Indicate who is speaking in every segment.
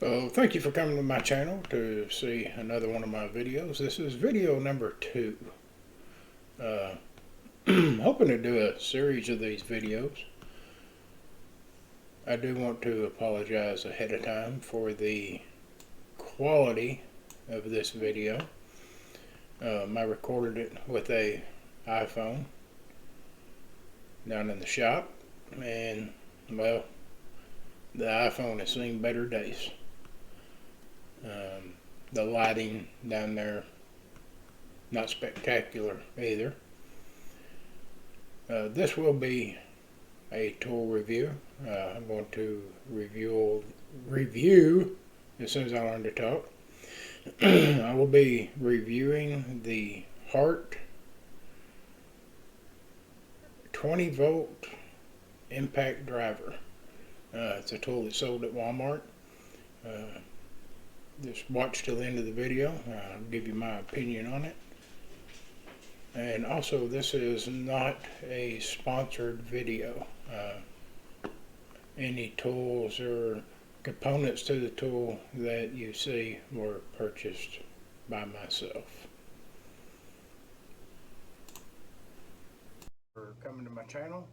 Speaker 1: Thank you for coming to my channel to see another one of my videos. This is video number 2. I'm hoping to do a series of these videos. I do want to apologize ahead of time for the quality of this video. I recorded it with a iPhone down in the shop, and well, the iPhone has seen better days. The lighting down there, not spectacular either. This will be a tool review. I'm going to review as soon as I learn to talk. I will be reviewing the Hart 20-volt impact driver. It's a tool that's sold at Walmart. Just watch till the end of the video. I'll give you my opinion on it. And also, this is not a sponsored video. Any tools or components to the tool that you see were purchased by myself. For coming to my channel,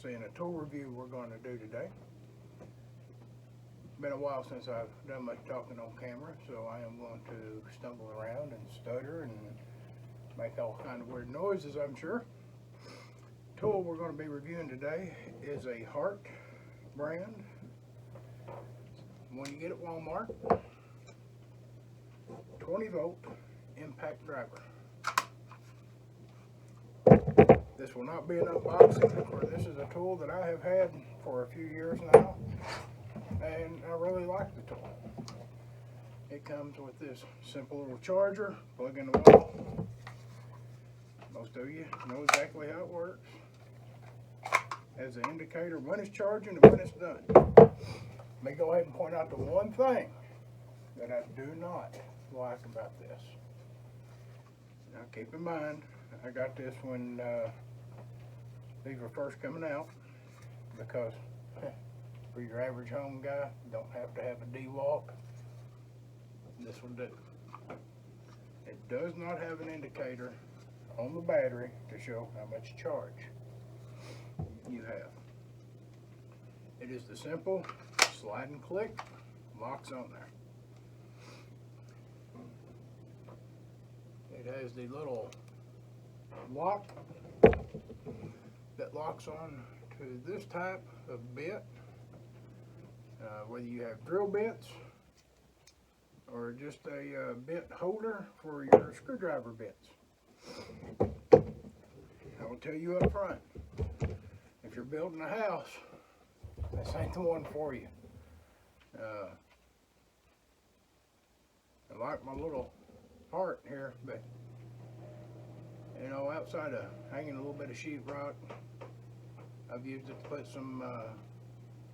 Speaker 1: seeing a tool review we're going to do today. Been a while since I've done much talking on camera, so I am going to stumble around and stutter and make all kind of weird noises, I'm sure. The tool we're going to be reviewing today is a Hart brand. When you get at Walmart, 20-volt impact driver. This will not be an unboxing, for this is a tool that I have had for a few years now, and I really like the tool. It comes with this simple little charger, plug in the wall. Most of you know exactly how it works. Has an indicator when it's charging and when it's done. Let me go ahead and point out the one thing that I do not like about this. Now keep in mind, I got this when these were first coming out, because for your average home guy, you don't have to have a D-walk. This will do. It does not have an indicator on the battery to show how much charge you have. It is the simple slide and click, locks on there. It has the little lock that locks on to this type of bit. Whether you have drill bits or just a bit holder for your screwdriver bits. I will tell you up front, if you're building a house, this ain't the one for you. I like my little Hart here, but you know, outside of hanging a little bit of sheetrock, I've used it to put some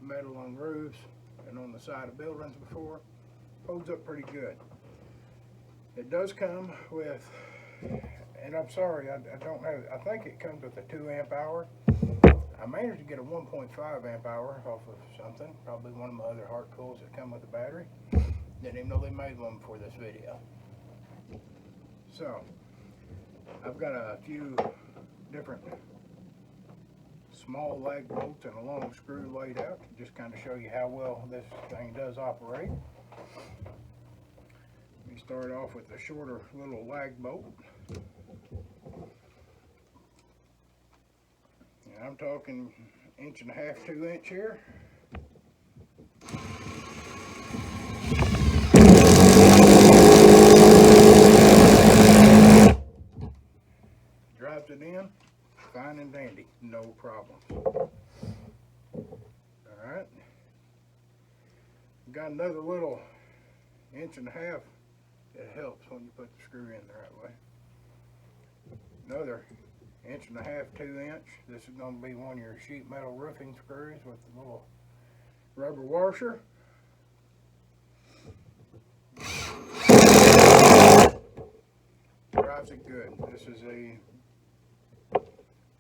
Speaker 1: metal on roofs and on the side of buildings before. Holds up pretty good. It does come with, and I'm sorry, I don't have, I think it comes with a 2 amp hour. I managed to get a 1.5 amp hour off of something, probably one of my other Hart tools that come with a battery. Didn't even know they made one for this video. So, I've got a few different small lag bolts and a long screw laid out to just kind of show you how well this thing does operate. Let me start off with a shorter little lag bolt. And I'm talking 1.5 inch, 2 inch here. Drives it in, fine and dandy, no problem. Alright. Got another little 1.5 inch. It helps when you put the screw in the right way. Another 1.5 inch, 2 inch. This is going to be one of your sheet metal roofing screws with the little rubber washer. Drives it good. This is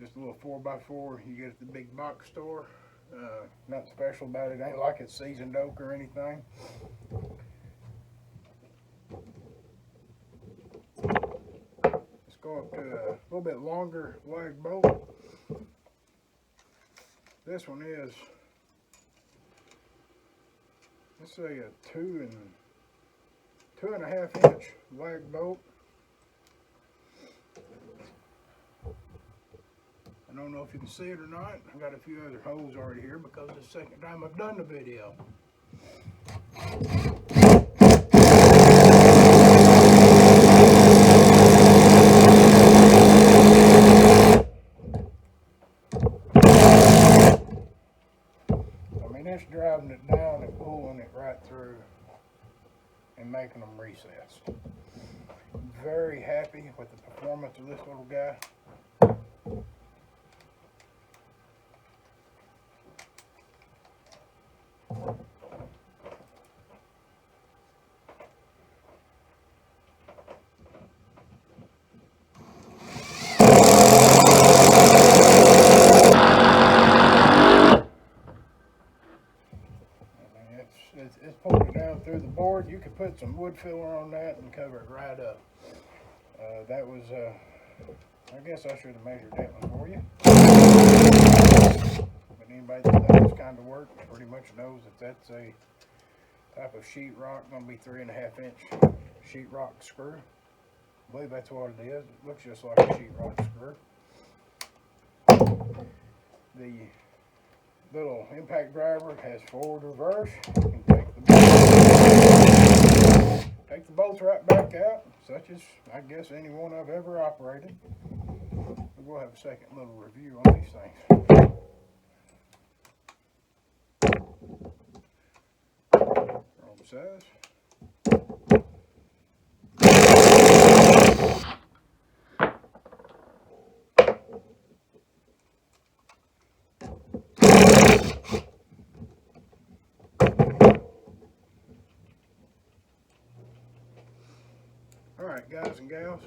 Speaker 1: just a little 4x4 you get at the big box store. Nothing special about it. Ain't like it's seasoned oak or anything. Let's go up to a little bit longer lag bolt. This one is, let's say, a 2.5 inch lag bolt. I don't know if you can see it or not. I got a few other holes already here because it's the second time I've done the video. I mean, it's driving it down and pulling it right through and making them recessed. Very happy with the performance of this little guy. It's pulled it down through the board. You could put some wood filler on that and cover it right up. That was, I guess I should have measured that one for you. But anybody that does this kind of work pretty much knows that that's a type of sheetrock, going to be 3.5 inch sheetrock screw. I believe that's what it is. It looks just like a sheetrock screw. The little impact driver has forward reverse. You can take the bolts right back out, such as I guess any one I've ever operated. We'll have a second little review on these things. Wrong size. Alright, guys and gals,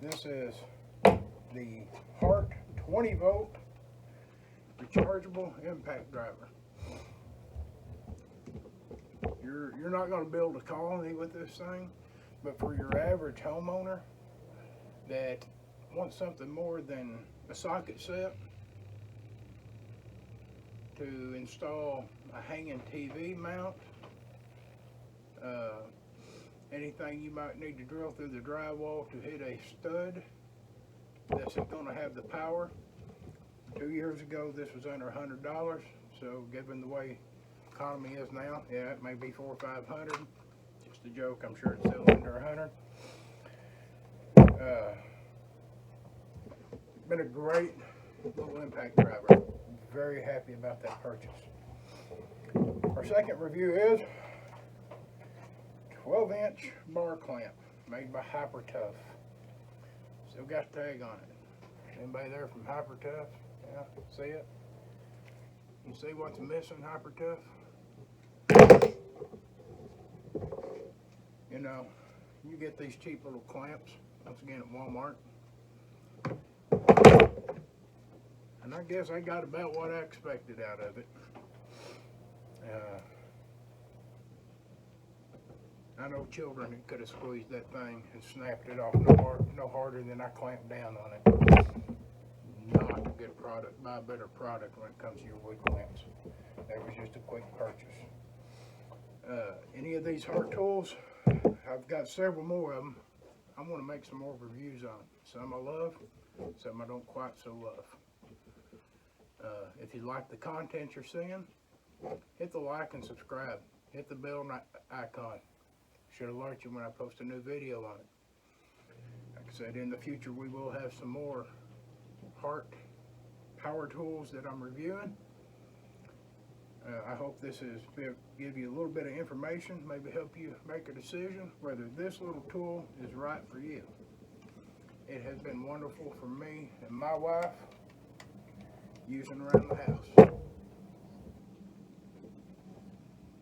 Speaker 1: this is the Hart 20 volt rechargeable impact driver. You're not going to build a colony with this thing, but for your average homeowner that wants something more than a socket set to install a hanging TV mount, anything you might need to drill through the drywall to hit a stud that's going to have the power. 2 years ago this was under $100, so given the way economy is now, yeah, it may be $400 or $500. Just a joke, I'm sure it's still under $100. Been a great little impact driver. Very happy about that purchase. Our second review is 12-inch bar clamp made by Hyper Tough. Still got the tag on it. Anybody there from Hyper Tough? Yeah, see it? You see what's missing, Hyper Tough? You know, you get these cheap little clamps, once again at Walmart. And I guess I got about what I expected out of it. I know children who could have squeezed that thing and snapped it off no harder than I clamped down on it. Not a good product. Buy a better product when it comes to your wood clamps. That was just a quick purchase. Any of these Hart tools, I've got several more of them. I want to make some more reviews on. Some I love, some I don't quite so love. If you like the content you're seeing, hit the like and subscribe. Hit the bell icon. Should alert you when I post a new video on it. Like I said, in the future we will have some more Hart power tools that I'm reviewing. I hope this is give you a little bit of information, maybe help you make a decision whether this little tool is right for you. It has been wonderful for me and my wife using around the house.